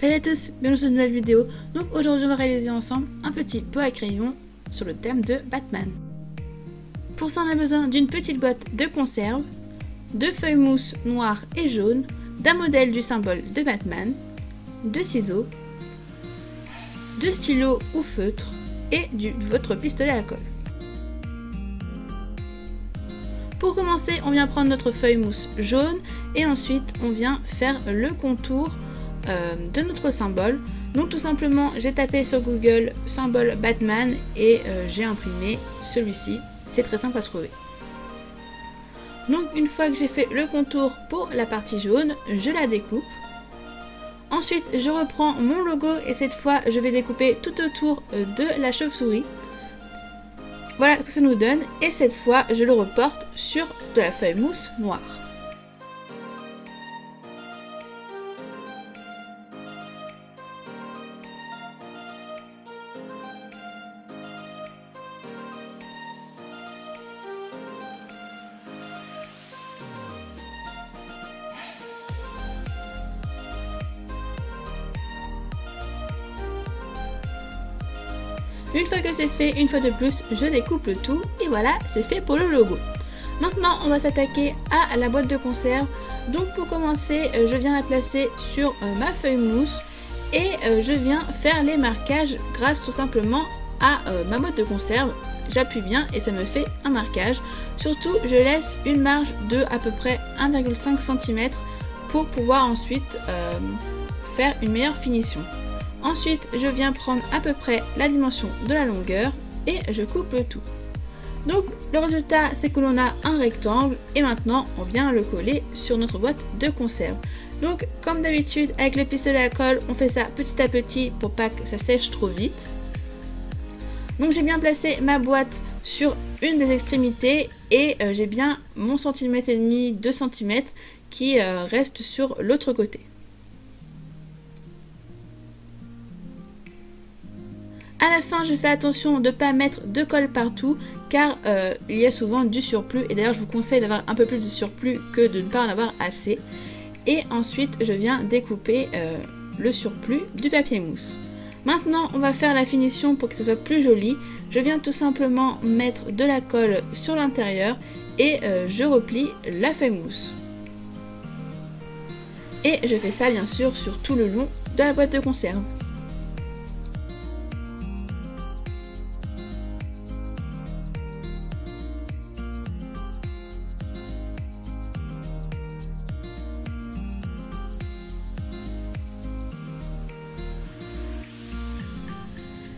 Salut à tous, bienvenue dans cette nouvelle vidéo. Donc aujourd'hui on va réaliser ensemble un petit pot à crayon sur le thème de Batman. Pour ça on a besoin d'une petite boîte de conserve, de feuilles mousse noires et jaunes, d'un modèle du symbole de Batman, de ciseaux, de stylos ou feutre et votre pistolet à colle. Pour commencer, on vient prendre notre feuille mousse jaune et ensuite on vient faire le contour de notre symbole. Donc tout simplement j'ai tapé sur Google symbole Batman et j'ai imprimé celui-ci, c'est très simple à trouver. Donc une fois que j'ai fait le contour pour la partie jaune, je la découpe. Ensuite je reprends mon logo et cette fois je vais découper tout autour de la chauve-souris. Voilà ce que ça nous donne et cette fois je le reporte sur de la feuille mousse noire. Une fois que c'est fait, une fois de plus, je découpe le tout et voilà, c'est fait pour le logo. Maintenant, on va s'attaquer à la boîte de conserve. Donc pour commencer, je viens la placer sur ma feuille mousse et je viens faire les marquages grâce tout simplement à ma boîte de conserve. J'appuie bien et ça me fait un marquage. Surtout, je laisse une marge de à peu près 1,5 cm pour pouvoir ensuite faire une meilleure finition. Ensuite, je viens prendre à peu près la dimension de la longueur et je coupe le tout. Donc, le résultat, c'est que l'on a un rectangle et maintenant, on vient le coller sur notre boîte de conserve. Donc, comme d'habitude, avec le pistolet à colle, on fait ça petit à petit pour pas que ça sèche trop vite. Donc, j'ai bien placé ma boîte sur une des extrémités et j'ai bien mon centimètre et demi, 2 cm qui reste sur l'autre côté. À la fin, je fais attention de ne pas mettre de colle partout car il y a souvent du surplus et d'ailleurs je vous conseille d'avoir un peu plus de surplus que de ne pas en avoir assez. Et ensuite, je viens découper le surplus du papier mousse. Maintenant, on va faire la finition pour que ce soit plus joli. Je viens tout simplement mettre de la colle sur l'intérieur et je replie la feuille mousse. Et je fais ça bien sûr sur tout le long de la boîte de conserve.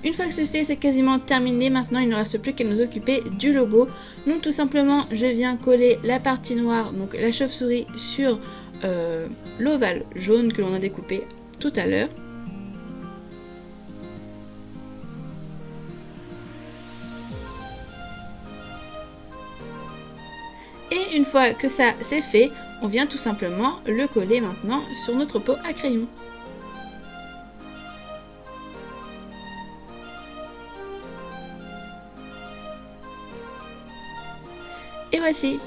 Une fois que c'est fait, c'est quasiment terminé. Maintenant, il ne reste plus qu'à nous occuper du logo. Donc tout simplement, je viens coller la partie noire, donc la chauve-souris, sur l'ovale jaune que l'on a découpé tout à l'heure. Et une fois que ça c'est fait, on vient tout simplement le coller maintenant sur notre pot à crayon. Et voici,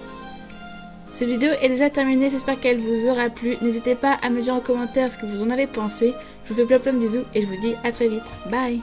cette vidéo est déjà terminée, j'espère qu'elle vous aura plu. N'hésitez pas à me dire en commentaire ce que vous en avez pensé. Je vous fais plein de bisous et je vous dis à très vite. Bye!